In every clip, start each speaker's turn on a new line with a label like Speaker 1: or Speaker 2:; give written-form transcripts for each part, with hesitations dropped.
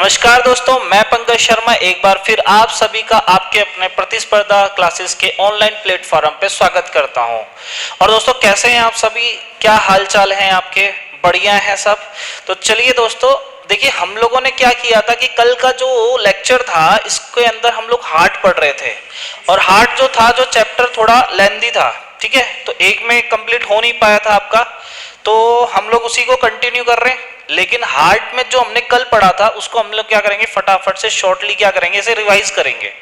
Speaker 1: नमस्कार दोस्तों, मैं पंकज शर्मा एक बार फिर आप सभी का आपके अपने प्रतिस्पर्धा क्लासेस के ऑनलाइन प्लेटफॉर्म पे स्वागत करता हूं। और दोस्तों, कैसे हैं आप सभी? क्या हालचाल हैं आपके? बढ़िया हैं सब? तो चलिए दोस्तों, देखिए हम लोगों ने क्या किया था कि कल का जो लेक्चर था इसके अंदर हम लोग हार्ट पढ़ रहे थे और हार्ट जो था, जो चैप्टर थोड़ा लेंथी था, ठीक है, तो एक में कंप्लीट हो नहीं पाया था आपका, तो हम लोग उसी को कंटिन्यू कर रहे हैं। लेकिन हार्ट में जो हमने कल पढ़ा था उसको हम लोग क्या करेंगे, फटाफट से शॉर्टली क्या करेंगे, इसे रिवाइज करेंगे।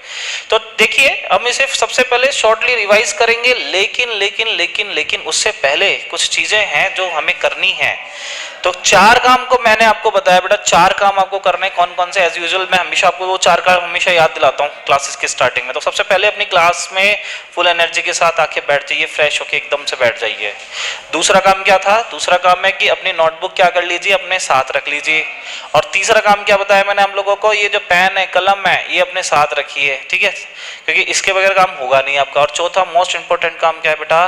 Speaker 1: तो देखिए, हम इसे सबसे पहले शॉर्टली रिवाइज करेंगे, लेकिन उससे पहले कुछ चीजें हैं जो हमें करनी है। तो 4 काम को मैंने आपको बताया बेटा, 4 काम आपको करने, कौन कौन से? एज यूजुअल मैं हमेशा आपको वो 4 काम हमेशा याद दिलाता हूँ क्लासेस की स्टार्टिंग में। तो सबसे पहले अपनी क्लास में फुल एनर्जी के साथ आके बैठ जाइए, फ्रेश होके एकदम से बैठ जाइए। दूसरा काम क्या था? दूसरा काम है कि अपनी नोटबुक क्या कर लीजिए, अपने साथ रख लीजिए। और तीसरा काम क्या बताया मैंने हम लोगों को, ये जो पेन है, कलम है, ये अपने साथ रखिए, ठीक है, क्योंकि इसके बगैर काम होगा नहीं आपका। और चौथा मोस्ट इंपॉर्टेंट काम क्या है बेटा,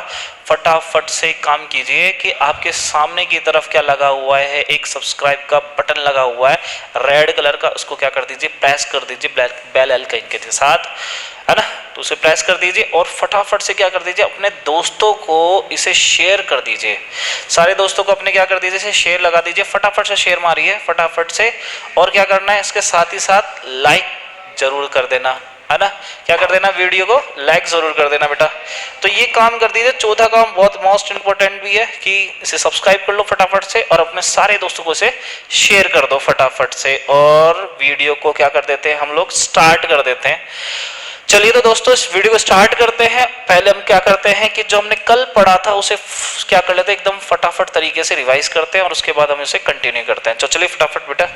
Speaker 1: फटाफट से काम कीजिए कि आपके सामने की तरफ क्या लगा हुआ है, एक सब्सक्राइब का बटन लगा हुआ है रेड कलर का, उसको क्या कर दीजिए, प्रेस कर दीजिए बेल आइकन के साथ, है ना। तो उसे प्रेस कर दीजिए और फटाफट से क्या कर दीजिए, अपने दोस्तों को इसे शेयर कर दीजिए। सारे दोस्तों को अपने क्या कर दीजिए, इसे शेयर लगा दीजिए, फटाफट से शेयर मारिए फटाफट से। और क्या करना है, इसके साथ ही साथ लाइक जरूर कर देना, है ना। क्या कर देना, वीडियो को लाइक जरूर कर देना बेटा। तो ये काम कर दीजिए। चौथा काम बहुत मोस्ट इंपोर्टेंट भी है कि इसे सब्सक्राइब कर लो फटाफट से और अपने सारे दोस्तों को इसे शेयर कर दो फटाफट से। और वीडियो को क्या कर देते हैं, हम लोग स्टार्ट कर देते हैं। चलिए तो दोस्तों, इस वीडियो को स्टार्ट करते हैं। पहले हम क्या करते हैं कि जो हमने कल पढ़ा था उसे क्या कर लेते हैं, एकदम फटाफट तरीके से रिवाइज करते हैं और उसके बाद हम इसे कंटिन्यू करते हैं। तो चलिए फटाफट बेटा,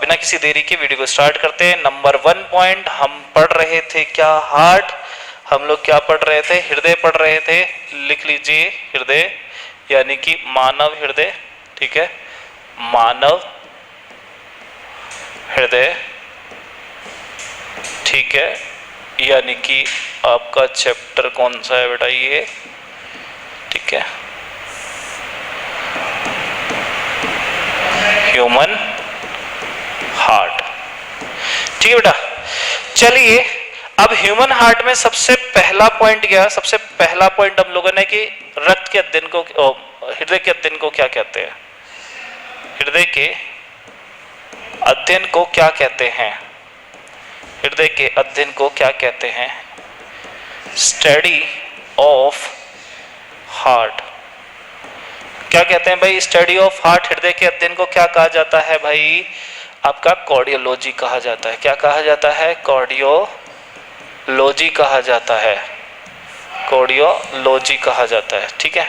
Speaker 1: बिना किसी देरी के वीडियो को स्टार्ट करते हैं। नंबर 1 पॉइंट हम पढ़ रहे थे क्या, हार्ट। हम लोग क्या पढ़ रहे थे, हृदय पढ़ रहे थे। लिख लीजिए हृदय, यानी कि मानव हृदय, ठीक है, मानव हृदय, ठीक है, यानी कि आपका चैप्टर कौन सा है बेटा, ये, ठीक है, ह्यूमन हार्ट, ठीक है बेटा। चलिए, अब ह्यूमन हार्ट में सबसे पहला पॉइंट क्या है, सबसे पहला पॉइंट हम लोगों ने कि रक्त के अध्ययन को, हृदय के अध्ययन को क्या कहते हैं, हृदय के अध्ययन को क्या कहते हैं, हृदय के अध्ययन को क्या कहते हैं, स्टडी ऑफ हार्ट। क्या कहते हैं भाई, स्टडी ऑफ हार्ट, हृदय के अध्ययन को क्या कहा जाता है भाई, आपका कार्डियोलॉजी कहा जाता है। क्या कहा जाता है, कार्डियोलॉजी कहा जाता है, कार्डियोलॉजी कहा जाता है, ठीक है,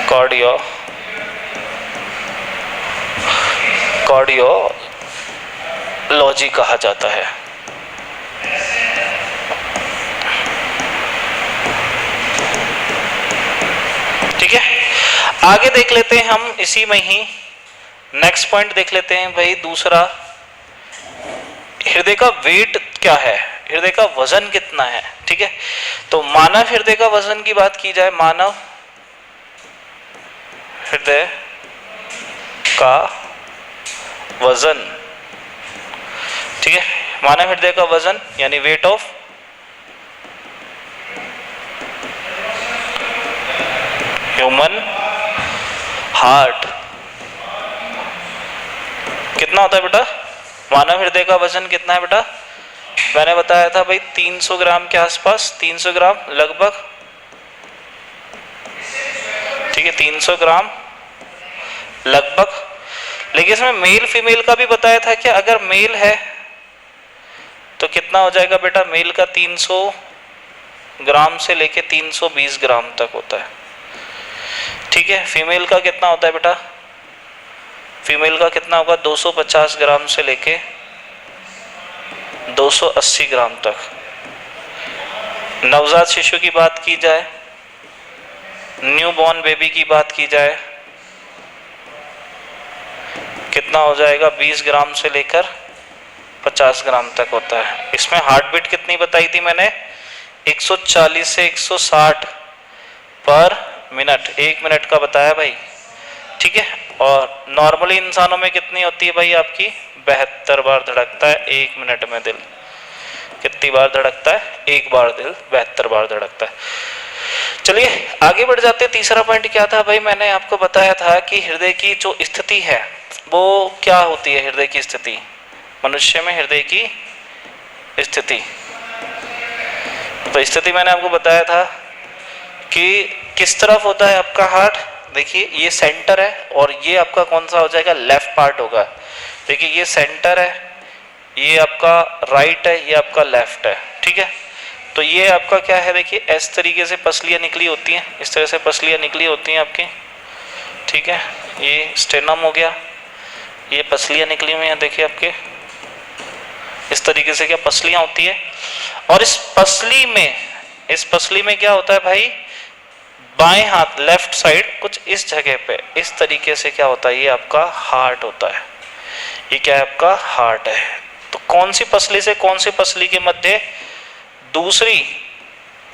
Speaker 1: कार्डियोलॉजी कहा जाता है। ठीक है, आगे देख लेते हैं हम इसी में ही, नेक्स्ट पॉइंट देख लेते हैं भाई दूसरा, हृदय का वेट क्या है, हृदय का वजन कितना है, ठीक है। तो मानव हृदय का वजन की बात की जाए, मानव हृदय का वजन, ठीक है, मानव हृदय का वजन यानी वेट ऑफ ह्यूमन हार्ट कितना होता है बेटा, मानव हृदय का वजन कितना है बेटा, मैंने बताया था भाई 300 ग्राम के आसपास, 300 ग्राम लगभग, ठीक है, 300 ग्राम लगभग। लेकिन इसमें मेल फीमेल का भी बताया था कि अगर मेल है तो कितना हो जाएगा बेटा, मेल का 300 ग्राम से लेके 320 ग्राम तक होता है, ठीक है। फीमेल का कितना होता है बेटा, फीमेल का कितना होगा, 250 ग्राम से लेके 280 ग्राम तक। नवजात शिशु की बात की जाए, न्यू बॉर्न बेबी की बात की जाए, कितना हो जाएगा, 20 ग्राम से लेकर 50 ग्राम तक होता है। इसमें हार्ट बीट कितनी बताई थी मैंने, 140 से 160 पर मिनट, 1 मिनट का बताया भाई, ठीक है। और नॉर्मली इंसानों में कितनी होती है भाई आपकी? 72 बार धड़कता है 1 मिनट में दिल। कितनी बार धड़कता है? 1 बार दिल 72 बार धड़कता है। चलिए आगे बढ़ जाते हैं। तीसरा पॉइंट क्या था भाई? मैंने आपको बताया था कि हृदय की जो स्थिति है वो क्या होती है। हृदय की स्थिति, मनुष्य में हृदय की स्थिति, तो स्थिति मैंने आपको बताया था कि किस तरफ होता है आपका हार्ट। देखिए ये सेंटर है और ये आपका कौन सा हो जाएगा? लेफ्ट पार्ट होगा। देखिए ये सेंटर है, ये आपका राइट है, ये आपका लेफ्ट है, ठीक है। तो ये आपका क्या है? देखिए इस तरीके से पसलियाँ निकली होती हैं, इस तरह से पसलियाँ निकली होती हैं आपकी, ठीक है। ये स्टेनम हो गया, ये पसलियाँ निकली हुई हैं देखिए आपके, इस तरीके से क्या पसलियाँ होती है। और इस पसली में क्या होता है भाई? बाएं हाथ लेफ्ट साइड कुछ इस जगह पे इस तरीके से क्या होता है? ये आपका हार्ट होता है। ये क्या है? आपका हार्ट है। तो कौन सी पसली से कौन सी पसली के मध्य? दूसरी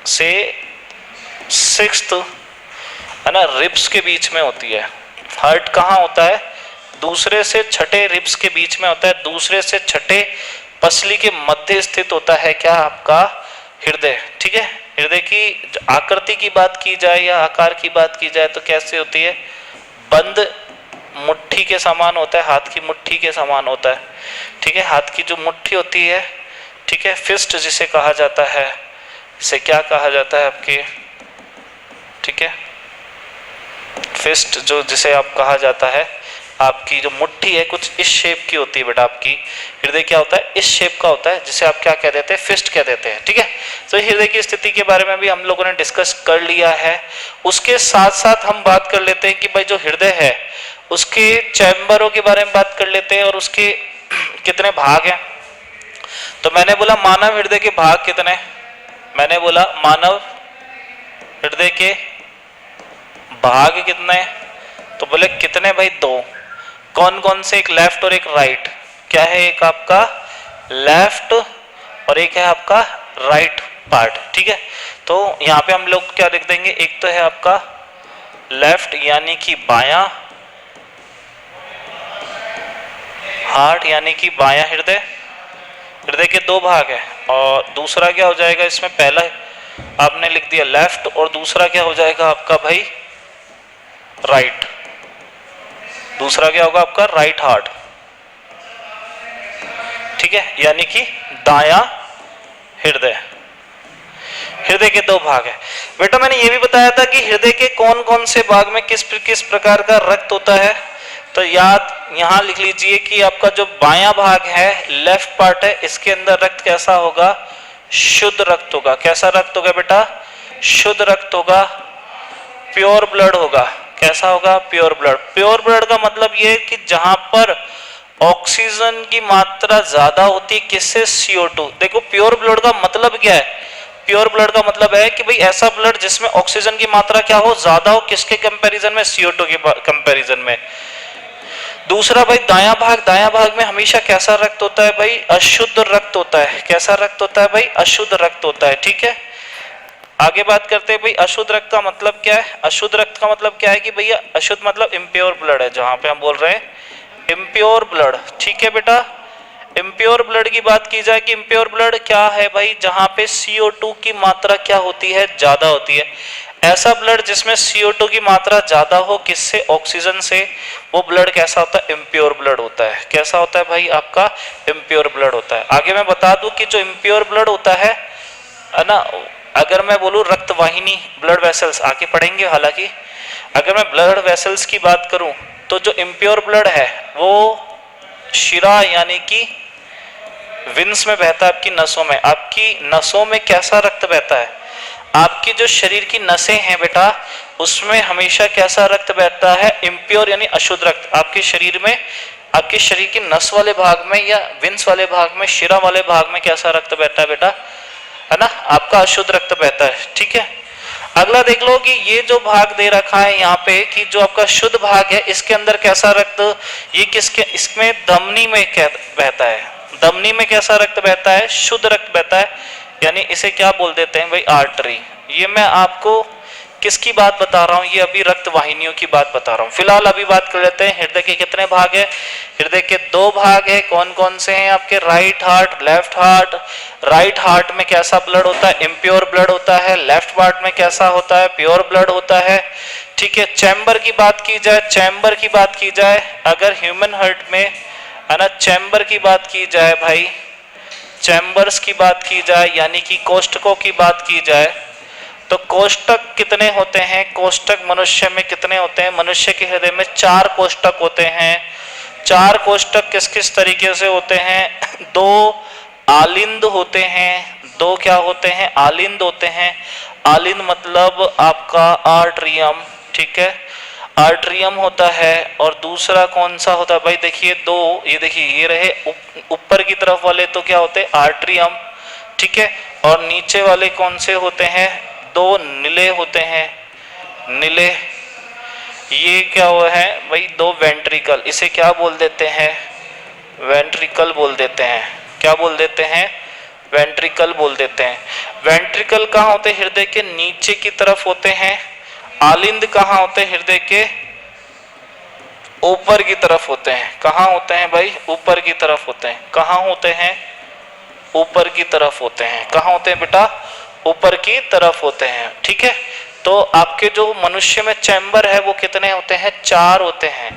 Speaker 1: से 6th है ना, रिब्स के बीच में होती है। हार्ट कहाँ होता है? दूसरे से छठे रिब्स के बीच में होता है। दूसरे से छठे पसली के मध्य स्थित होता है क्या? आपका हृदय, ठीक है। हृदय की आकृति की बात की जाए या आकार की बात की जाए तो कैसे होती है? बंद मुट्ठी के समान होता है, हाथ की मुट्ठी के समान होता है, ठीक है। हाथ की जो मुट्ठी होती है, ठीक है, फिस्ट जिसे कहा जाता है, इसे क्या कहा जाता है आपके? ठीक है, फिस्ट जो जिसे आप कहा जाता है, आपकी जो मुट्ठी है कुछ इस शेप की होती है बेटा। आपकी हृदय क्या होता है? इस शेप का होता है, जिसे आप क्या कह देते हैं? फिस्ट कह देते हैं, ठीक है। तो हृदय की स्थिति के बारे में भी हम लोगों ने डिस्कस कर लिया है। उसके साथ साथ हम बात कर लेते हैं कि भाई जो हृदय है उसके चैम्बरों के बारे में बात कर लेते हैं और उसके कितने भाग हैं। तो मैंने बोला मानव हृदय के भाग कितने? मैंने बोला मानव हृदय के भाग कितने? तो बोले कितने भाई? 2। कौन कौन से? एक लेफ्ट और एक राइट। क्या है? एक आपका लेफ्ट और एक है आपका राइट पार्ट, ठीक है। तो यहाँ पे हम लोग क्या लिख देंगे? एक तो है आपका लेफ्ट यानी कि बायां हार्ट यानी कि बायां हृदय। हृदय के 2 भाग है। और दूसरा क्या हो जाएगा इसमें? पहला आपने लिख दिया लेफ्ट और दूसरा क्या हो जाएगा आपका भाई? राइट। दूसरा क्या होगा आपका? राइट हार्ट, ठीक है, यानी कि दायां हृदय। हृदय के 2 भाग है बेटा। मैंने ये भी बताया था कि हृदय के कौन कौन से भाग में किस किस प्रकार का रक्त होता है। तो याद यहां लिख लीजिए कि आपका जो बायां भाग है, लेफ्ट पार्ट है, इसके अंदर रक्त कैसा होगा? शुद्ध रक्त होगा। कैसा रक्त होगा बेटा? शुद्ध रक्त होगा, प्योर ब्लड होगा। कैसा होगा? Pure blood. प्योर ब्लड का मतलब ये है कि जहां पर ऑक्सीजन की मात्रा ज्यादा होती है, किससे? CO2। देखो प्योर ब्लड का मतलब क्या है? प्योर ब्लड का मतलब है कि भाई ऐसा ब्लड जिसमें ऑक्सीजन की मात्रा क्या हो? ज्यादा हो। किसके कंपैरिजन में? CO2 के कंपैरिजन में। दूसरा भाई दायां भाग। दायां भाग में हमेशा कैसा रक्त होता है भाई? अशुद्ध रक्त होता है। कैसा रक्त होता है भाई? अशुद्ध रक्त होता है, ठीक है। आगे बात करते हैं भाई अशुद्ध रक्त का मतलब क्या है। अशुद्ध रक्त का मतलब क्या है कि भैया अशुद्ध मतलब इम्प्योर ब्लड है, जहां पे हम बोल रहे हैं इम्प्योर ब्लड, ठीक है बेटा। इम्प्योर ब्लड की बात की जाए कि इम्प्योर ब्लड क्या है भाई? जहां पे CO2 की मात्रा क्या होती है? ज्यादा होती है। ऐसा ब्लड जिसमें CO2 की मात्रा ज्यादा हो, किससे? ऑक्सीजन से, वो ब्लड कैसा होता है? इम्प्योर ब्लड होता है। कैसा होता है भाई? आपका इम्प्योर ब्लड होता है। आगे मैं बता दूं कि जो इम्प्योर ब्लड होता है ना, अगर मैं बोलूं रक्तवाहिनी, ब्लड वेसल्स आगे पढ़ेंगे, हालांकि अगर मैं ब्लड वेसल्स की बात करूं तो जो इम्प्योर ब्लड है वो शिरा यानी कि विंस में बहता है, आपकी नसों में। आपकी नसों में कैसा रक्त बहता है? आपकी जो शरीर की नसें हैं बेटा, उसमें हमेशा कैसा रक्त बहता है? इम्प्योर यानी अशुद्ध रक्त। आपके शरीर में, आपके शरीर के नस वाले भाग में या विंस वाले भाग में, शिरा वाले भाग में कैसा रक्त बहता है बेटा? है ना, आपका अशुद्ध रक्त बहता है, ठीक है। अगला देख लो कि ये जो भाग दे रखा है यहाँ पे कि जो आपका शुद्ध भाग है, इसके अंदर कैसा रक्त? ये किसके? इसमें धमनी में क्या बहता है? धमनी में कैसा रक्त बहता है? शुद्ध रक्त बहता है, यानी इसे क्या बोल देते हैं भाई? आर्टरी। ये मैं आपको किसकी बात बता रहा हूं? ये अभी रक्त वाहिनियों की बात बता रहा हूं। फिलहाल अभी बात कर लेते हैं हृदय के कितने भाग है। हृदय के 2 भाग है। कौन कौन से हैं आपके? Right heart, left heart. Right heart में कैसा ब्लड होता है? इम्प्योर ब्लड होता है। लेफ्ट हार्ट में कैसा होता है? प्योर ब्लड होता है। ठीक है। चैम्बर की बात की जाए, चैम्बर की बात की जाए, अगर ह्यूमन हार्ट में है ना, चैम्बर की बात की जाए भाई, चैम्बर्स की बात की जाए यानी कि कोष्ठकों की बात की जाए, तो कोष्ठक कितने होते हैं? कोष्ठक मनुष्य में कितने होते हैं? मनुष्य के हृदय में 4 कोष्ठक होते हैं। 4 कोष्ठक किस किस तरीके से होते हैं? 2 आलिंद होते हैं। 2 क्या होते हैं? आलिंद होते हैं। आलिंद मतलब आपका आर्ट्रियम, ठीक है, आर्ट्रियम होता है। और दूसरा कौन सा होता है भाई? देखिए 2, ये देखिए ये रहे ऊपर की तरफ वाले तो क्या होते हैं? आर्ट्रियम, ठीक है। और नीचे वाले कौन से होते हैं? 2 नीले होते हैं, नीले। ये क्या हुआ है भाई? 2 वेंट्रिकल, इसे क्या बोल देते हैं? वेंट्रिकल बोल देते हैं। क्या बोल देते हैं? वेंट्रिकल बोल देते हैं। वेंट्रिकल कहाँ होते हैं? हृदय के नीचे की तरफ होते हैं। आलिंद कहाँ होते हैं? हृदय के ऊपर की तरफ होते हैं। कहाँ होते हैं भाई? ऊपर की तरफ होते हैं। कहाँ होते हैं? ऊपर की तरफ होते हैं। कहाँ होते हैं बेटा? ऊपर की तरफ होते हैं, ठीक है। तो आपके जो मनुष्य में चैम्बर है वो कितने होते हैं? 4 होते हैं।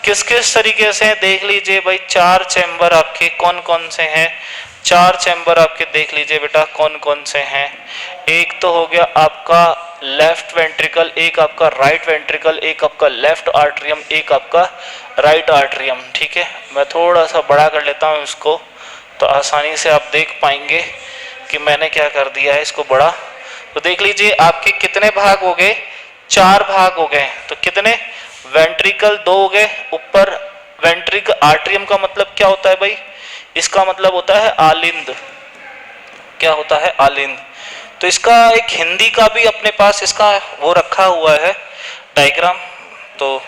Speaker 1: किस किस तरीके से देख लीजिए भाई, 4 चैम्बर आपके कौन कौन से हैं? 4 चैम्बर आपके देख लीजिए बेटा कौन कौन से हैं। एक तो हो गया आपका लेफ्ट वेंट्रिकल, एक आपका राइट वेंट्रिकल, एक आपका लेफ्ट आर्ट्रियम, एक आपका राइट आर्ट्रियम, ठीक है। मैं थोड़ा सा बड़ा कर लेता हूँ इसको तो आसानी से आप देख पाएंगे कि मैंने क्या कर दिया है इसको बड़ा। तो देख लीजिए आपके कितने भाग हो गए? 4 भाग हो गए। तो कितने? वेंट्रिकल 2 हो गए। ऊपर वेंट्रिकल, आर्ट्रियम का मतलब क्या होता है भाई? इसका मतलब होता है आलिंद। क्या होता है? आलिंद। तो इसका एक हिंदी का भी अपने पास इसका वो रखा हुआ है डायग्राम, तो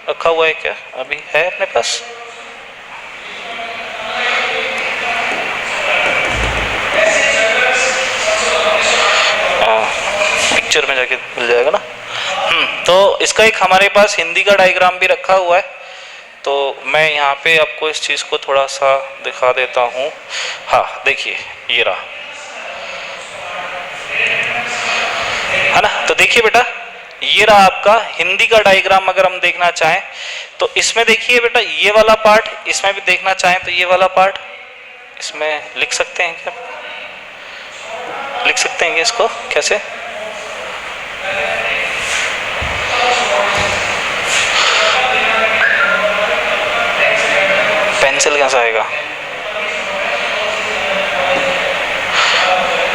Speaker 1: रखा हुआ है क्या? अभी है अपने पास? पिक्चर में जाके मिल जाएगा ना। तो इसका एक हमारे पास हिंदी का डायग्राम भी रखा हुआ है, तो मैं यहाँ पे आपको इस चीज़ को थोड़ा सा दिखा देता हूँ। हाँ देखिए ये रहा, है ना। तो देखिए बेटा ये रहा आपका हिंदी का डायग्राम। अगर हम देखना चाहें तो इसमें देखिए बेटा ये वाला पार्ट, इसमें भी देखना चाहें तो ये वाला पार्ट इसमें लिख सकते हैं क्या? लिख सकते हैं इसको कैसे? पेंसिल कैसा आएगा?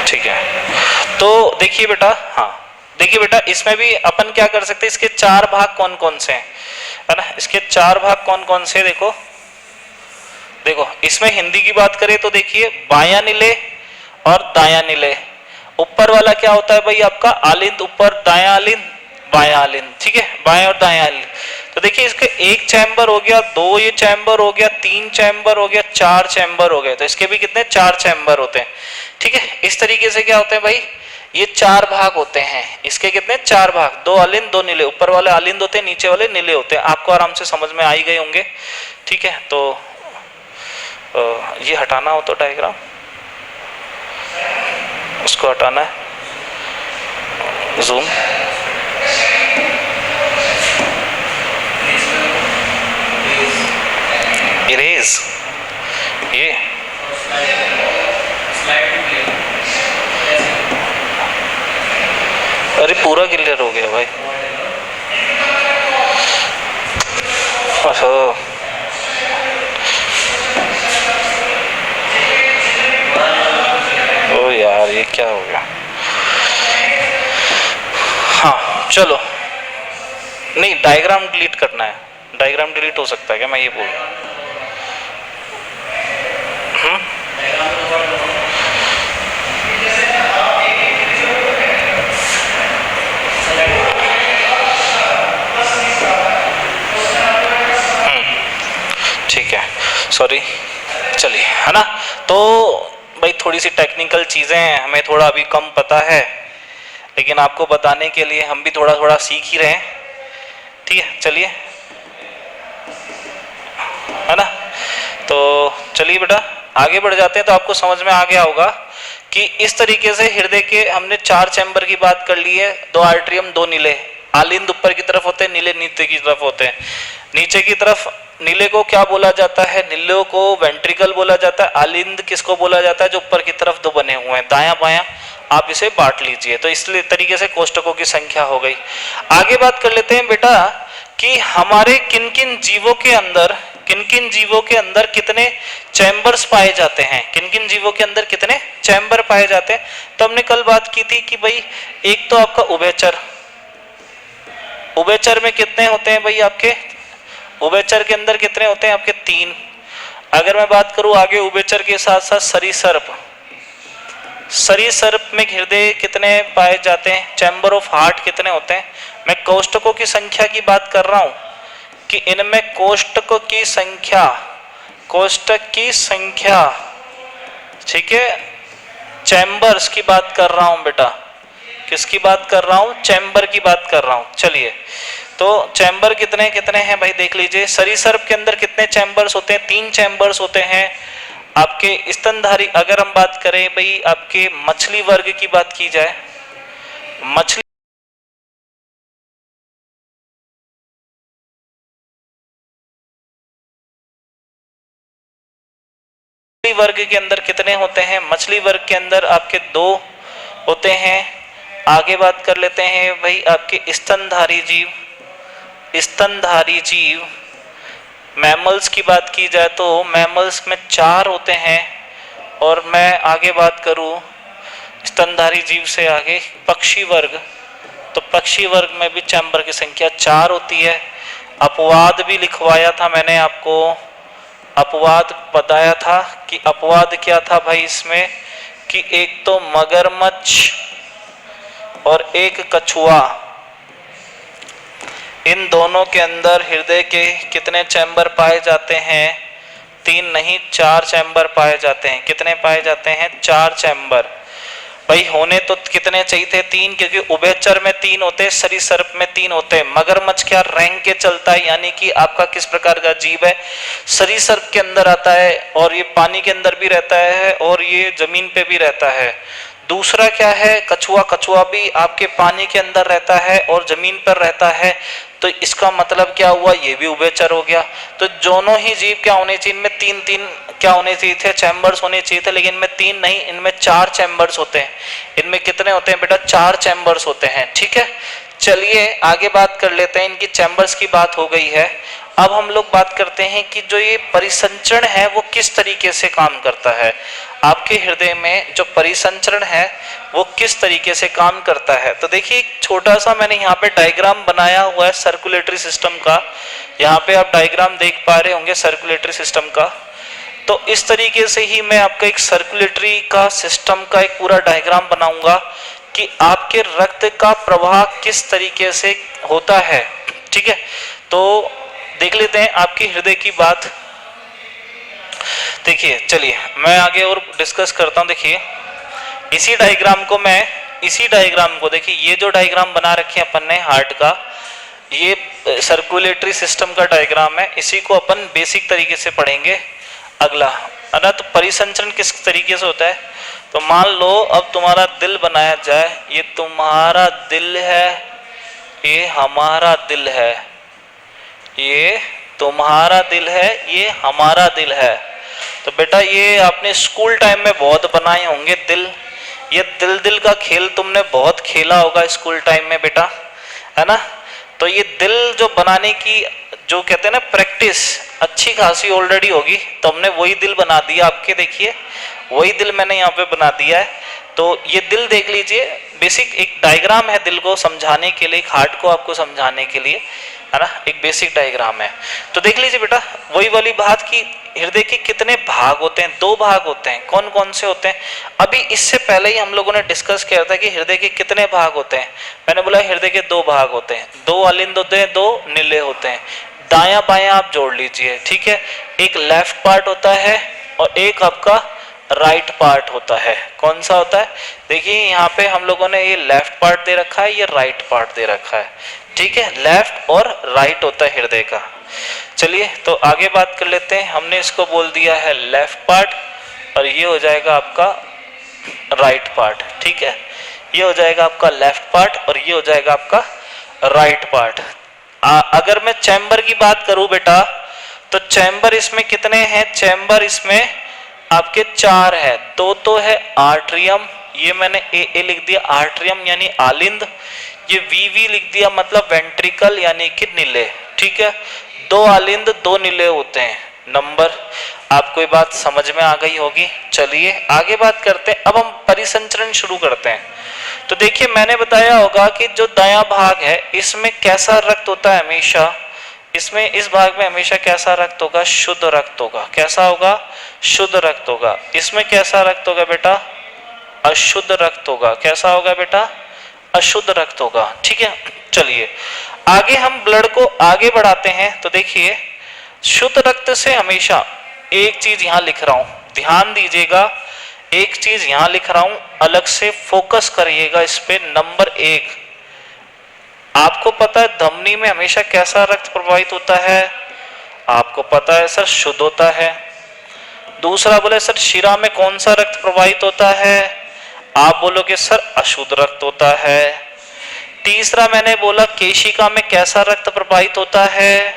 Speaker 1: ठीक है। तो देखिए बेटा, हाँ देखिए बेटा इसमें भी अपन क्या कर सकते हैं, इसके 4 भाग कौन कौन से हैं, है ना। इसके 4 भाग कौन कौन से? देखो देखो इसमें हिंदी की बात करें तो देखिए बायां नीले और दायां नीले। ऊपर वाला क्या होता है भाई आपका? आलिंद। ऊपर दायां आलिंद, बायां आलिंद, ठीक है, बायां और दायां आलिंद। तो देखिए इसके 1 चैम्बर हो गया, 2 ये चैम्बर हो गया, 3 चैम्बर हो गया, 4 चैम्बर हो गए। तो इसके भी कितने? 4 चैम्बर होते हैं, ठीक है। इस तरीके से क्या होते हैं भाई? ये 4 भाग होते हैं। इसके कितने? 4 भाग। 2 आलिंद 2 नीले। ऊपर वाले आलिंद होते हैं, नीचे वाले नीले होते हैं। आपको आराम से समझ में आ ही गए होंगे, ठीक है। तो ये हटाना हो तो डायग्राम, उसको हटाना है, जूम, इरेज, ये अरे पूरा क्लियर हो गया भाई। अच्छा ओ यार ये क्या हो गया? हाँ चलो, नहीं डायग्राम डिलीट करना है। डायग्राम डिलीट हो सकता है क्या? मैं ये बोल रहा हूँ। ठीक है, सॉरी, चलिए, है ना। तो भाई थोड़ी सी टेक्निकल चीज़ें हमें थोड़ा अभी कम पता है, लेकिन आपको बताने के लिए हम भी थोड़ा थोड़ा सीख ही रहे हैं। ठीक है, चलिए, है ना। तो चलिए बेटा आगे बढ़ जाते हैं। तो आपको समझ में आ गया होगा कि इस तरीके से हृदय के हमने 4 चैम्बर की बात कर ली है। 2 आर्टरियम, 2 नीले। आलिंद ऊपर की तरफ होते हैं, नीले नीचे की तरफ होते हैं। नीचे की तरफ नीले को क्या बोला जाता है? नीले को वेंट्रिकल बोला जाता है। आलिंद किसको बोला जाता है? जो ऊपर की तरफ 2 बने हुए हैं, दायां बायां आप इसे बांट लीजिए। तो इस तरीके से कोष्ठकों की संख्या हो गई। आगे बात कर लेते हैं बेटा कि हमारे किन किन जीवों के अंदर कितने चैम्बर्स पाए जाते हैं, किन किन जीवों के अंदर कितने चैम्बर पाए जाते हैं। तो हमने कल बात की थी कि भाई एक तो आपका उभयचर, उभयचर में कितने होते हैं भाई आपके? उभयचर के अंदर कितने होते हैं आपके? 3। अगर मैं बात करूं आगे उभयचर के साथ साथ सरीसर्प, सरीसर्प में हृदय कितने पाए जाते हैं? चैम्बर ऑफ हार्ट कितने होते हैं? मैं कोष्ठकों की संख्या की बात कर रहा हूं कि इनमें कोष्ठकों की संख्या, कोष्ठक की संख्या, ठीक है, चैम्बर्स की बात कर रहा हूं बेटा। किसकी बात कर रहा हूं? चैम्बर की बात कर रहा हूं। चलिए, तो चैम्बर कितने कितने हैं भाई देख लीजिए। सरीसर्प के अंदर कितने चैम्बर्स होते हैं? 3 चैम्बर्स होते हैं। आपके स्तनधारी, अगर हम बात करें भाई आपके मछली वर्ग की बात की जाए, मछली वर्ग के अंदर कितने होते हैं? मछली वर्ग के अंदर आपके 2 होते हैं। आगे बात कर लेते हैं भाई आपके स्तनधारी जीव, स्तनधारी जीव मैमल्स की बात की जाए तो मैमल्स में 4 होते हैं। और मैं आगे बात करूं स्तनधारी जीव से आगे पक्षी वर्ग, तो पक्षी वर्ग में भी चैम्बर की संख्या 4 होती है। अपवाद भी लिखवाया था मैंने आपको, अपवाद बताया था कि अपवाद क्या था भाई इसमें कि एक तो मगरमच्छ और एक कछुआ, इन दोनों के अंदर हृदय के कितने चैम्बर पाए जाते हैं? 3 नहीं 4 चैम्बर पाए जाते हैं। कितने पाए जाते हैं? 4 चैम्बर। भाई होने तो कितने चाहिए थे? 3, क्योंकि उभयचर में 3 होते हैं, सरीसर्प में 3 होते हैं। मगरमच्छ क्या रैंक के चलता है, यानी कि आपका किस प्रकार का जीव है? सरीसर्प के अंदर आता है और ये पानी के अंदर भी रहता है और ये जमीन पे भी रहता है। दूसरा क्या है? कछुआ, कछुआ भी आपके पानी के अंदर रहता है और जमीन पर रहता है। तो इसका मतलब क्या हुआ? ये भी उभयचर हो गया। तो दोनों ही जीव क्या होने चाहिए? इनमें 3 क्या होने चाहिए थे? चैम्बर्स होने चाहिए थे, लेकिन इनमें 3 नहीं, इनमें 4 चैम्बर्स होते हैं। इनमें कितने होते हैं बेटा? 4 चैम्बर्स होते हैं। ठीक है, चलिए आगे बात कर लेते हैं। इनकी चैम्बर्स की बात हो गई है। अब हम लोग बात करते हैं कि जो ये परिसंचरण है वो किस तरीके से काम करता है। आपके हृदय में जो परिसंचरण है वो किस तरीके से काम करता है। तो देखिए एक छोटा सा मैंने यहाँ पे डायग्राम बनाया हुआ है सर्कुलेटरी सिस्टम का। यहाँ पे आप डायग्राम देख पा रहे होंगे सर्कुलेटरी सिस्टम का। तो इस तरीके से ही मैं आपका एक सर्कुलेटरी का सिस्टम का एक पूरा डायग्राम बनाऊंगा कि आपके रक्त का प्रवाह किस तरीके से होता है। ठीक है, तो देख लेते हैं आपके हृदय की बात। देखिए चलिए मैं आगे और डिस्कस करता हूं। देखिए इसी डायग्राम को देखिए, ये जो डायग्राम बना रखे हैं अपन ने हार्ट का, ये सर्कुलेटरी सिस्टम का डायग्राम है। इसी को अपन बेसिक तरीके से पढ़ेंगे अगला, है ना। तो परिसंचरण किस तरीके से होता है? तो मान लो अब तुम्हारा दिल बनाया जाए, ये तुम्हारा दिल है, ये हमारा दिल है, ये तुम्हारा दिल है, ये हमारा दिल है। तो बेटा ये आपने स्कूल टाइम में बहुत बनाए होंगे दिल। ये दिल का खेल तुमने बहुत खेला होगा स्कूल टाइम में बेटा, है ना। तो ये दिल जो बनाने की जो कहते हैं ना प्रैक्टिस अच्छी खासी ऑलरेडी होगी। तो हमने वही दिल बना दिया आपके, देखिए वही दिल मैंने यहाँ पे बना दिया है। तो ये दिल देख लीजिए, बेसिक एक डायग्राम है दिल को समझाने के लिए, हार्ट को आपको समझाने के लिए, है ना, एक बेसिक डायग्राम है। तो देख लीजिए बेटा वही वाली बात की हृदय के कितने भाग होते हैं? 2 भाग होते हैं। कौन कौन से होते हैं? अभी इससे पहले ही हम लोगों ने डिस्कस किया था कि हृदय के कितने भाग होते हैं। मैंने बोला हृदय के 2 भाग होते हैं, 2 आलिंद होते हैं, 2 नीले होते हैं। दायां बायां आप जोड़ लीजिए, ठीक है। एक लेफ्ट पार्ट होता है और एक आपका राइट पार्ट होता है। कौन सा होता है? देखिए यहाँ पे हम लोगों ने ये लेफ्ट पार्ट दे रखा है, ये राइट पार्ट दे रखा है, ठीक है। लेफ्ट और राइट होता है हृदय का। चलिए तो आगे बात कर लेते हैं। हमने इसको बोल दिया है लेफ्ट पार्ट और ये हो जाएगा आपका राइट पार्ट, ठीक है। ये हो जाएगा आपका लेफ्ट पार्ट और ये हो जाएगा आपका राइट पार्ट। अगर मैं चैम्बर की बात करूं बेटा, तो चैम्बर इसमें कितने हैं? चैम्बर इसमें आपके 4 है। 2 तो है आर्ट्रियम, ये मैंने ए लिख दिया, आर्ट्रियम यानी आलिंद। ये वी लिख दिया मतलब वेंट्रिकल यानी कि नीले, ठीक है। 2 आलिंद 2 नीले होते हैं। नंबर आपको ये बात समझ में आ गई होगी। चलिए आगे बात करते हैं। अब हम परिसंचरण शुरू करते हैं। तो देखिए मैंने बताया होगा कि जो दायां भाग है इसमें कैसा रक्त होता है? हमेशा इसमें, इस भाग में हमेशा कैसा रक्त होगा? शुद्ध रक्त होगा। कैसा होगा? शुद्ध रक्त होगा। इसमें कैसा रक्त होगा बेटा? अशुद्ध रक्त होगा। कैसा होगा बेटा? अशुद्ध रक्त होगा, ठीक है। चलिए आगे हम ब्लड को आगे बढ़ाते हैं। तो देखिए शुद्ध रक्त से हमेशा एक चीज यहां लिख रहा हूं, ध्यान दीजिएगा, एक चीज यहां लिख रहा हूं, अलग से फोकस करिएगा इस पे। नंबर 1, आपको पता है धमनी में हमेशा कैसा रक्त प्रवाहित होता है? आपको पता है सर, शुद्ध होता है। दूसरा बोले सर शिरा में कौन सा रक्त प्रवाहित होता है? आप बोलोगे सर अशुद्ध रक्त होता है। तीसरा मैंने बोला केशिका में कैसा रक्त प्रवाहित होता है?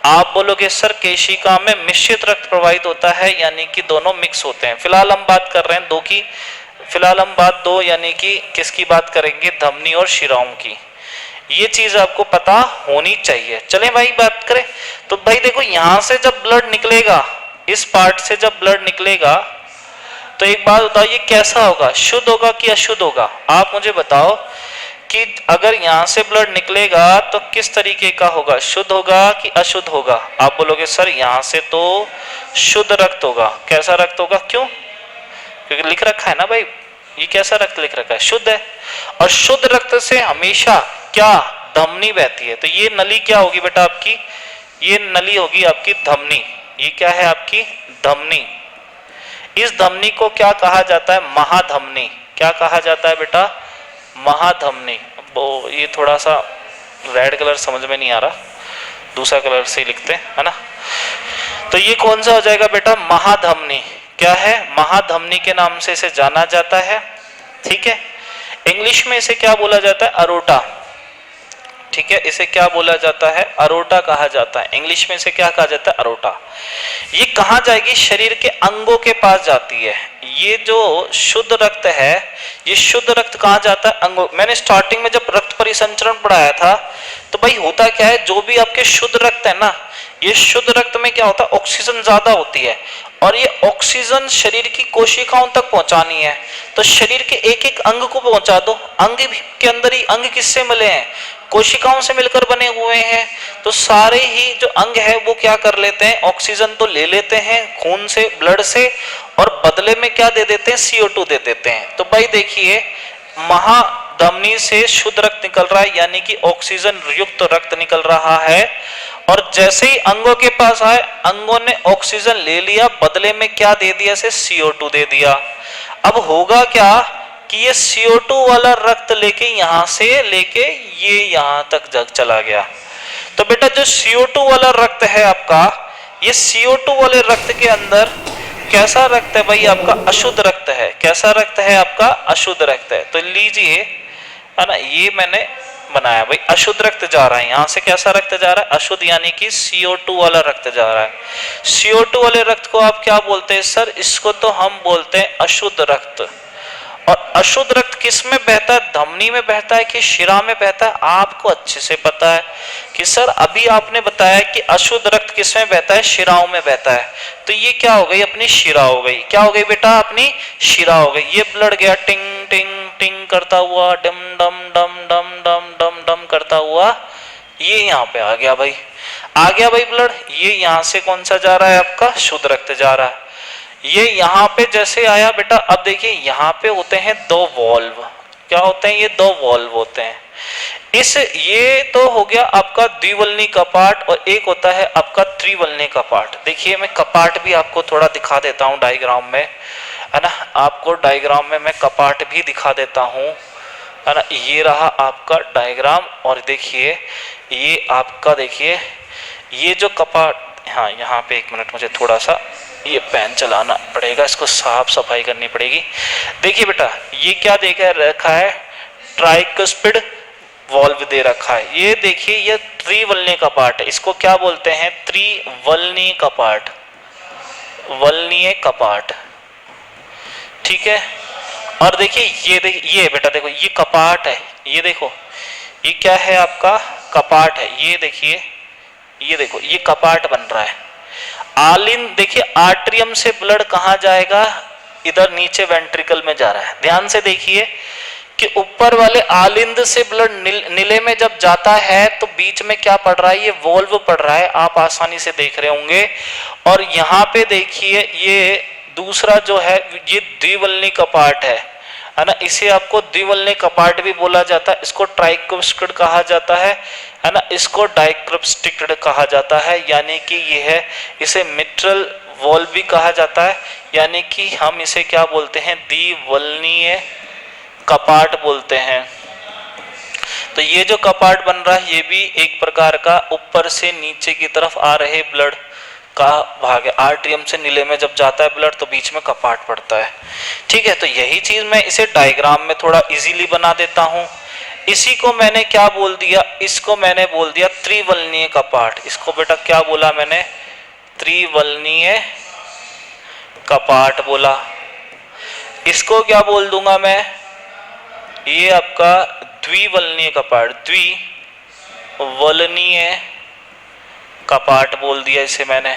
Speaker 1: आप बोलोगे सर केशिका में मिश्रित रक्त प्रवाहित होता है, यानी कि दोनों मिक्स होते हैं। फिलहाल हम बात कर रहे हैं 2 की, फिलहाल हम बात 2 यानी कि किसकी बात करेंगे? धमनी और शिराओं की। ये चीज आपको पता होनी चाहिए। चलें भाई बात करें। तो भाई देखो यहां से जब ब्लड निकलेगा, इस पार्ट से जब ब्लड निकलेगा, तो एक बात बताओ ये कैसा होगा? शुद्ध होगा कि अशुद्ध होगा? आप मुझे बताओ कि अगर यहां से ब्लड निकलेगा तो किस तरीके का होगा? शुद्ध होगा कि अशुद्ध होगा? आप बोलोगे सर यहां से तो शुद्ध रक्त होगा। कैसा रक्त होगा? क्यों? क्योंकि लिख रखा है ना भाई, ये कैसा रक्त लिख रखा है? शुद्ध है। और शुद्ध रक्त से हमेशा क्या? धमनी बहती है। तो ये नली क्या होगी बेटा आपकी? ये नली होगी आपकी धमनी। ये क्या है आपकी? धमनी। इस धमनी को क्या कहा जाता है? महाधमनी। क्या कहा जाता है बेटा? महाधमनी। वो ये थोड़ा सा रेड कलर समझ में नहीं आ रहा, दूसरा कलर से लिखते हैं, है ना। तो ये कौन सा हो जाएगा बेटा? महाधमनी। क्या है? महाधमनी के नाम से इसे जाना जाता है, ठीक है। इंग्लिश में इसे क्या बोला जाता है? अरोटा, ठीक है। इसे क्या बोला जाता है? अरोटा कहा जाता है। इंग्लिश में इसे क्या कहा जाता है? अरोटा। ये कहाँ जाएगी? शरीर के अंगों के पास जाती है। ये जो शुद्ध रक्त है, ये शुद्ध रक्त कहाँ जाता है? अंगों। मैंने स्टार्टिंग में जब रक्त परिसंचरण पढ़ाया था तो भाई होता क्या है, जो भी आपके शुद्ध रक्त है ना, ये शुद्ध रक्त में क्या होता है? ऑक्सीजन ज्यादा होती है और ये ऑक्सीजन शरीर की कोशिकाओं तक पहुंचानी है। तो शरीर के एक एक अंग को पहुंचा दो। अंग के अंदर ही अंग किससे मिले हैं? कोशिकाओं से मिलकर बने हुए हैं। तो सारे ही जो अंग है वो क्या कर लेते हैं? ऑक्सीजन तो ले लेते हैं खून से, ब्लड से, और बदले में क्या दे देते हैं? CO2 दे देते हैं। तो भाई देखिए महाधमनी से शुद्ध रक्त निकल रहा है, यानी कि ऑक्सीजन युक्त रक्त निकल रहा है। और जैसे ही अंगों के पास आए, अंगों ने ऑक्सीजन ले लिया, बदले में क्या दे दिया? इसे CO2 दे दिया। अब होगा क्या कि ये CO2 वाला रक्त लेके यहां से लेके ये यहां तक जग चला गया। तो बेटा जो CO2 वाला रक्त है आपका, ये CO2 वाले रक्त के अंदर कैसा रक्त है भाई? आपका अशुद्ध रक्त है। कैसा रक्त है आपका? अशुद्ध रक्त है। तो लीजिए, है ना, ये मैंने बनाया भाई, अशुद्ध रक्त जा रहा है यहां से। कैसा रक्त जा रहा है? अशुद्ध, यानी कि CO2 वाला रक्त जा रहा है। CO2 वाले रक्त को आप क्या बोलते हैं? सर इसको तो हम बोलते हैं अशुद्ध रक्त। और अशुद्ध रक्त किस में बहता है? धमनी में बहता है कि शिरा में बहता है? आपको अच्छे से पता है कि सर अभी आपने बताया कि अशुद्ध रक्त किस में बहता है? शिराओं में बहता है। तो ये क्या हो गई? अपनी शिरा हो गई। क्या हो गई बेटा? अपनी शिरा हो गई। ये ब्लड गया टिंग टिंग टिंग करता हुआ, डम डम डम डम डम डम डम करता हुआ, ये यहाँ पे आ गया भाई। आ गया भाई ब्लड। ये यहाँ से कौन सा जा रहा है? आपका शुद्ध रक्त जा रहा है। ये यहाँ पे जैसे आया बेटा, अब देखिए यहाँ पे होते हैं 2 वॉल्व। क्या होते हैं? ये 2 वॉल्व होते हैं। ये तो हो गया आपका द्विवल्नी कपाट, और एक होता है आपका त्रिवल्नी कपाट। देखिए मैं कपाट भी आपको थोड़ा दिखा देता हूँ डायग्राम में। है ना। आपको डायग्राम में मैं कपाट भी दिखा देता हूँ, है ना। ये रहा आपका डायग्राम, और देखिए ये आपका, देखिए ये जो कपाट, हाँ यहाँ पे 1 मिनट मुझे थोड़ा सा ये पेन चलाना पड़ेगा, इसको साफ सफाई करनी पड़ेगी। देखिए बेटा ये क्या देखा रखा है, ट्राइकस्पिड वॉल्व दे रखा है। ये देखिए ये त्रिवलनीय कपाट है, इसको क्या बोलते हैं, त्रिवलनीय कपाट, वलनीय कपाट, ठीक है। और देखिए ये बेटा देखो ये कपाट है, ये देखो ये क्या है आपका कपाट है, ये देखिए ये देखो ये कपाट बन रहा है। आलिंद देखिए आर्टरियम से ब्लड कहाँ जाएगा, इधर नीचे वेंट्रिकल में जा रहा है। ध्यान से देखिए कि ऊपर वाले आलिंद से ब्लड नीले में जब जाता है तो बीच में क्या पड़ रहा है, ये वोल्व पड़ रहा है, आप आसानी से देख रहे होंगे। और यहाँ पे देखिए ये दूसरा जो है ये द्विवलनी कपाट है ना। इसे आपको द्विवलनी कपाट भी बोला जाता है, इसको ट्राइक्स्पिड कहा जाता है ना, इसको डाइक्स्पिड कहा जाता है, यानी कि ये है, इसे मिट्रल वॉल्व भी कहा जाता है, यानी कि हम इसे क्या बोलते हैं, द्विवलनीय कपाट बोलते हैं। तो ये जो कपाट बन रहा है ये भी एक प्रकार का ऊपर से नीचे की तरफ आ रहे ब्लड का भाग है। आर्टरियम से नीले में जब जाता है ब्लड तो बीच में कपाट पड़ता है, ठीक है। तो यही चीज मैं इसे डायग्राम में थोड़ा इजीली बना देता हूं। इसी को मैंने क्या बोल दिया, इसको मैंने बोल दिया त्रिवलनीय कपाट। इसको बेटा क्या बोला मैंने, त्रिवलनीय कपाट बोला। इसको क्या बोल दूंगा मैं, ये आपका द्विवलनीय कपाट, द्विवलनीय कपाट बोल दिया इसे मैंने,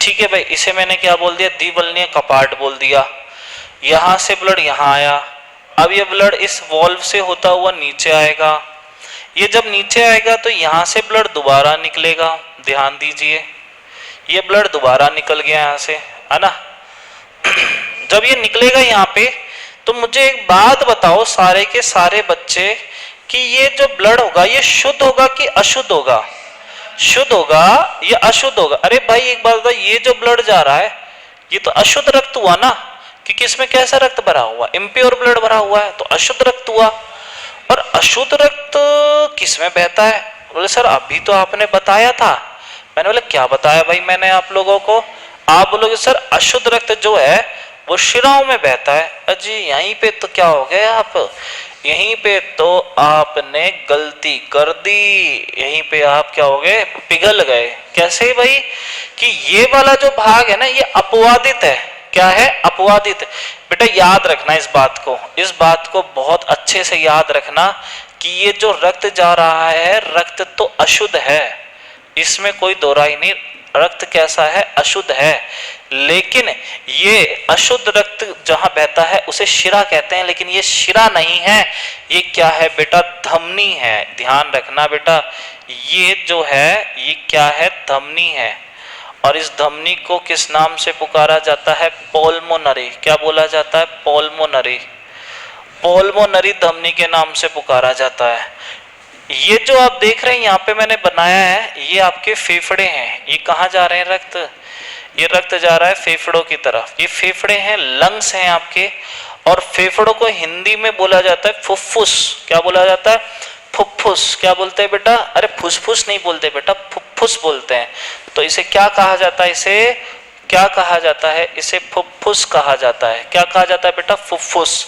Speaker 1: ठीक है भाई। इसे मैंने क्या बोल दिया, द्विवलनीय कपाट बोल दिया। यहां से ब्लड यहां आया, अब ये ब्लड इस वॉल्व से होता हुआ नीचे आएगा। ये जब नीचे आएगा तो यहां से ब्लड दोबारा निकलेगा, ध्यान दीजिए ये ब्लड दोबारा निकल गया यहां से, है ना। जब ये निकलेगा यहाँ पे तो मुझे एक बात बताओ सारे के सारे बच्चे कि ये जो ब्लड होगा ये शुद्ध होगा कि अशुद्ध होगा, शुद्ध होगा या अशुद्ध होगा। अरे भाई एक बात बताओ, ये जो ब्लड जा रहा है ये तो अशुद्ध रक्त हुआ ना, क्योंकि इसमें कैसा रक्त भरा हुआ, इम्प्योर ब्लड भरा हुआ है, तो अशुद्ध रक्त हुआ। और अशुद्ध रक्त किसमें बहता है, बोले सर अभी तो आपने बताया था। मैंने बोला क्या बताया भाई मैंने आप लोगों को, आप बोलोगे सर अशुद्ध रक्त जो है वो शिराओं में बहता है। अजी यहीं पे तो क्या हो गया, आप यहीं पे तो आपने गलती कर दी, यहीं पे आप क्या हो गए, पिघल गए। कैसे भाई, कि ये वाला जो भाग है ना ये अपवादित है। क्या है, अपवादित। बेटा याद रखना इस बात को बहुत अच्छे से याद रखना कि ये जो रक्त जा रहा है रक्त तो अशुद्ध है, इसमें कोई दो राय नहीं। रक्त कैसा है, अशुद्ध है। लेकिन ये अशुद्ध रक्त जहां बहता है उसे शिरा कहते हैं, लेकिन ये शिरा नहीं है, ये क्या है बेटा, धमनी है। ध्यान रखना बेटा, ये जो है ये क्या है, धमनी है। और इस धमनी को किस नाम से पुकारा जाता है, पोल्मोनरी। क्या बोला जाता है, पोल्मोनरी। पोल्मोनरी धमनी के नाम से पुकारा जाता है। ये जो आप देख रहे हैं यहाँ पे मैंने बनाया है, ये आपके फेफड़े हैं। ये कहाँ जा रहे हैं रक्त, ये रक्त जा रहा है फेफड़ों की तरफ। ये फेफड़े हैं, लंग्स हैं आपके। और फेफड़ों को हिंदी में बोला जाता है फुफ्फुस। क्या बोला जाता है, फुफ्फुस। क्या बोलते हैं बेटा, अरे फुसफुस नहीं बोलते बेटा, फुफ्फुस बोलते हैं। तो इसे क्या कहा जाता है, इसे क्या कहा जाता है, इसे फुफ्फुस कहा जाता है। क्या कहा जाता है बेटा, फुफ्फुस।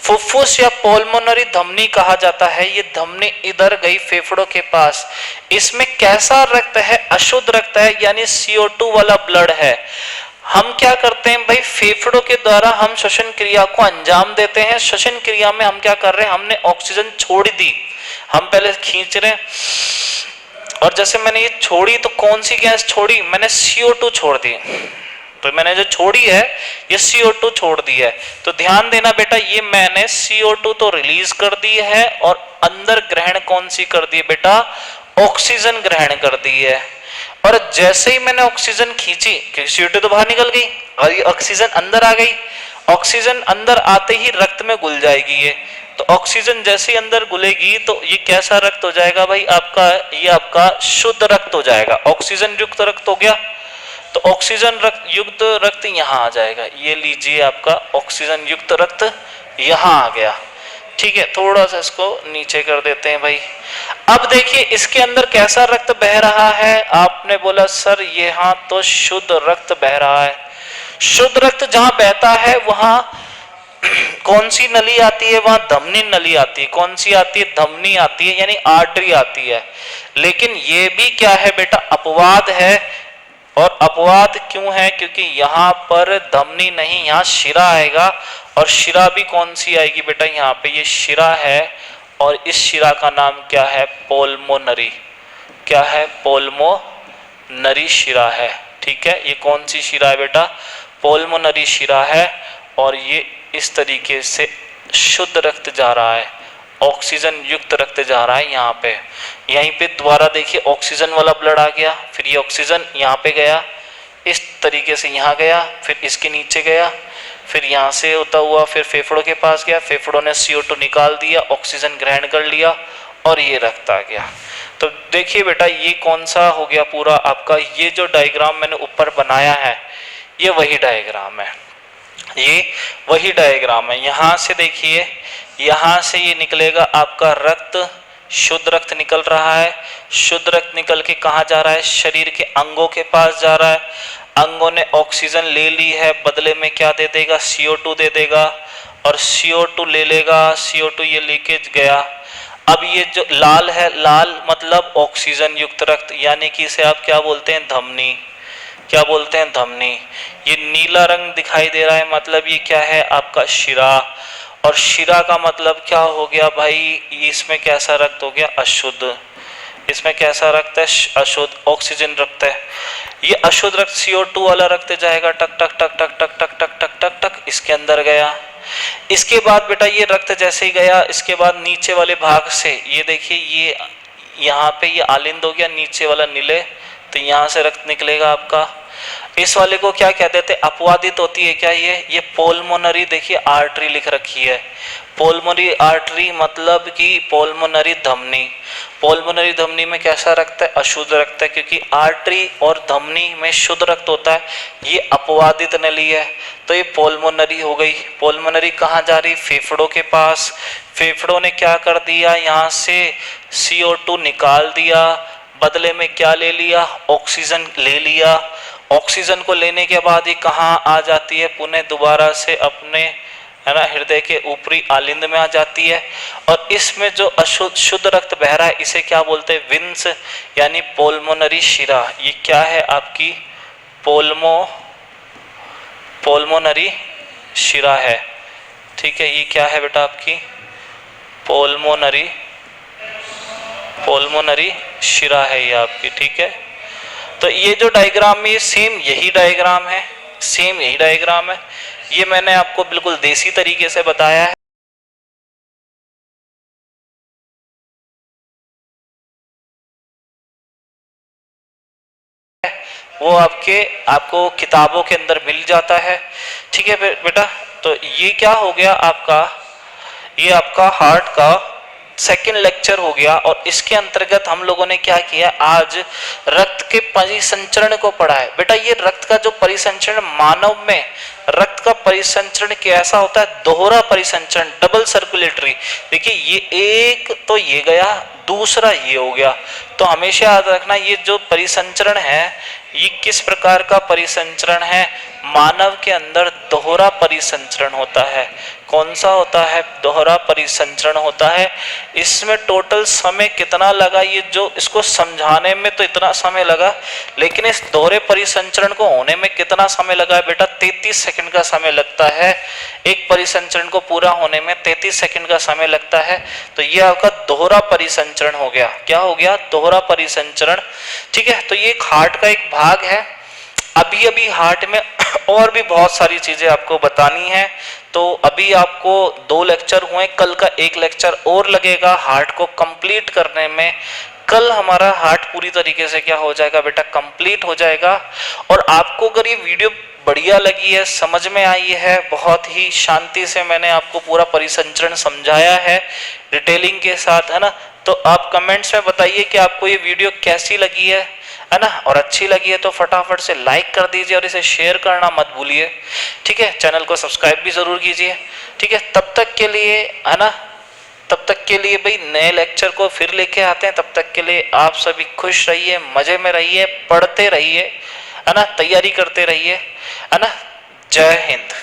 Speaker 1: फुफ्फुस या पोल्मोनरी धमनी कहा जाता है। ये धमनी इधर गई फेफड़ों के पास। इसमें कैसा रक्त है, अशुद्ध रक्त है, यानी CO2 वाला ब्लड है। हम क्या करते हैं भाई, फेफड़ों के द्वारा हम श्वसन क्रिया को अंजाम देते हैं। श्वसन क्रिया में हम क्या कर रहे हैं, हमने ऑक्सीजन छोड़ दी, हम पहले खींच रहे हैं। और जैसे मैंने ये छोड़ी तो कौन सी गैस छोड़ी, मैंने CO2 छोड़ दी। तो मैंने जो छोड़ी है ये CO2 छोड़ दी है। तो ध्यान देना बेटा, ये मैंने CO2 तो रिलीज कर दी है और अंदर ग्रहण कौन सी कर दी है बेटा, ऑक्सीजन ग्रहण कर दी है। और जैसे ही मैंने ऑक्सीजन खींची, CO2 तो बाहर निकल गई और ये ऑक्सीजन अंदर आ गई। ऑक्सीजन अंदर आते ही रक्त में घुल जाएगी ये। तो ऑक्सीजन जैसे ही अंदर घुलेगी तो ये कैसा रक्त हो जाएगा भाई आपका, ये आपका शुद्ध रक्त हो जाएगा, ऑक्सीजन युक्त रक्त हो गया। तो तो ऑक्सीजन युक्त रक्त यहाँ आ जाएगा। ये लीजिए आपका ऑक्सीजन युक्त रक्त यहाँ आ गया। ठीक है, थोड़ा सा इसको नीचे कर देते हैं भाई। अब देखिए इसके अंदर कैसा रक्त बह रहा है। आपने बोला सर यहाँ तो शुद्ध रक्त बह रहा है। शुद्ध रक्त जहां बहता है वहां कौन सी नली आती है? वहां धमनी नली आती है। कौन सी आती है? धमनी आती है, यानी आर्टरी आती है। लेकिन ये भी क्या है बेटा? अपवाद है। और अपवाद क्यों है? क्योंकि यहाँ पर धमनी नहीं, यहाँ शिरा आएगा। और शिरा भी कौन सी आएगी बेटा? यहाँ पे ये शिरा है और इस शिरा का नाम क्या है? पोल्मोनरी। क्या है? पोल्मोनरी शिरा है। ठीक है, ये कौन सी शिरा है बेटा? पोल्मोनरी शिरा है। और ये इस तरीके से शुद्ध रक्त जा रहा है, ऑक्सीजन युक्त रक्त जा रहा है यहाँ पे। यहीं पे दोबारा देखिए ऑक्सीजन वाला ब्लड आ गया, फिर ये ऑक्सीजन यहाँ पे गया, इस तरीके से यहाँ गया, फिर इसके नीचे गया, फिर यहाँ से होता हुआ फिर फेफड़ों के पास गया, फेफड़ों ने CO2 निकाल दिया, ऑक्सीजन ग्रहण कर लिया और ये रक्त आ गया। तो देखिए बेटा ये कौन सा हो गया पूरा आपका? ये जो डायग्राम मैंने ऊपर बनाया है ये वही डायग्राम है, ये वही डायग्राम है। यहाँ से देखिए, यहाँ से ये निकलेगा आपका रक्त, शुद्ध रक्त निकल रहा है। शुद्ध रक्त निकल के कहाँ जा रहा है? शरीर के अंगों के पास जा रहा है। अंगों ने ऑक्सीजन ले ली है, बदले में क्या दे देगा? CO2 दे देगा और CO2 ले लेगा, CO2 ये लीकेज गया। अब ये जो लाल है, लाल मतलब ऑक्सीजन युक्त रक्त, यानी कि इसे आप क्या बोलते हैं? धमनी। क्या बोलते हैं? धमनी। ये नीला रंग दिखाई दे रहा है, मतलब ये क्या है? आपका शिरा। और शिरा का मतलब क्या हो गया भाई? इसमें कैसा रक्त हो गया? अशुद्ध। इसमें कैसा रक्त है? अशुद्ध, ऑक्सीजन रक्त है। ये अशुद्ध रक्त CO2 वाला रक्त जाएगा, टक टक टक टक टक टक टक टक टक टक इसके अंदर गया। इसके बाद बेटा ये रक्त जैसे ही गया, इसके बाद नीचे वाले भाग से ये देखिए, ये यहाँ पे ये आलिंद हो गया, नीचे वाला नीले, तो यहाँ से रक्त निकलेगा आपका। इस वाले को क्या कह देते? अपवादित होती है क्या? ये पोल्मोनरी, देखिए आर्टरी लिख रखी है। पोल्मोनरी आर्टरी मतलब कि पोल्मोनरी धमनी। पोल्मोनरी धमनी में कैसा रक्त है? अशुद्ध रक्त है, क्योंकि आर्टरी और धमनी में शुद्ध रक्त होता है। ये अपवादित नली है, तो ये पोल्मोनरी हो गई। पोल्मोनरी कहाँ जा रही? फेफड़ों के पास। फेफड़ों ने क्या कर दिया? यहाँ से CO2 निकाल दिया, बदले में क्या ले लिया? ऑक्सीजन ले लिया। ऑक्सीजन को लेने के बाद ये कहाँ आ जाती है? पुनः दोबारा से अपने, है ना, हृदय के ऊपरी आलिंद में आ जाती है। और इसमें जो अशुद्ध शुद्ध रक्त बह रहा है इसे क्या बोलते हैं? विंस, यानी पोल्मोनरी शिरा। ये क्या है आपकी? पोल्मोनरी शिरा है। ठीक है, ये क्या है बेटा आपकी? पोल्मोनरी शिरा है ये आपकी। ठीक है, तो ये जो डायग्राम में ये सेम यही डायग्राम है, सेम यही डायग्राम है। ये मैंने आपको बिल्कुल देसी तरीके से बताया है। वो आपको किताबों के अंदर मिल जाता है। ठीक है बेटा, तो ये क्या हो गया आपका? ये आपका हार्ट का सेकेंड लेक्चर हो गया। और इसके अंतर्गत हम लोगों ने क्या किया? आज रक्त के परिसंचरण को पढ़ा है। बेटा ये रक्त का जो परिसंचरण, मानव में रक्त का परिसंचरण कैसा होता है? दोहरा परिसंचरण, डबल सर्कुलेटरी। देखिए ये एक तो ये गया, दूसरा ये हो गया। तो हमेशा याद रखना ये जो परिसंचरण है ये किस प्रकार का परिसंचरण है? मानव के अंदर दोहरा परिसंचरण होता है। कौन सा होता है? दोहरा परिसंचरण होता है। इसमें टोटल समय कितना लगा? ये जो इसको समझाने में तो इतना समय लगा, लेकिन इस दोहरे परिसंचरण को होने में कितना समय लगा है बेटा? 33 सेकंड का समय लगता है। एक परिसंचरण को पूरा होने में 33 सेकंड का समय लगता है। तो ये आपका दोहरा परिसंचरण हो गया। क्या हो गया? दोहरा परिसंचरण। ठीक है, तो ये एक हार्ट का एक भाग है। अभी हार्ट में और भी बहुत सारी चीजें आपको बतानी है। तो अभी आपको 2 लेक्चर हुए, कल का 1 लेक्चर और लगेगा हार्ट को कंप्लीट करने में। कल हमारा हार्ट पूरी तरीके से क्या हो जाएगा बेटा? कंप्लीट हो जाएगा। और आपको अगर ये वीडियो बढ़िया लगी है, समझ में आई है, बहुत ही शांति से मैंने आपको पूरा परिसंचरण समझाया है डिटेलिंग के साथ, है ना, तो आप कमेंट्स में बताइए कि आपको ये वीडियो कैसी लगी है। है ना। और अच्छी लगी है तो फटाफट से लाइक कर दीजिए और इसे शेयर करना मत भूलिए, ठीक है। चैनल को सब्सक्राइब भी जरूर कीजिए, ठीक है। तब तक के लिए, है ना, तब तक के लिए भाई नए लेक्चर को फिर लेके आते हैं। तब तक के लिए आप सभी खुश रहिए, मजे में रहिए, पढ़ते रहिए, है ना, तैयारी करते रहिए, है ना। जय हिंद।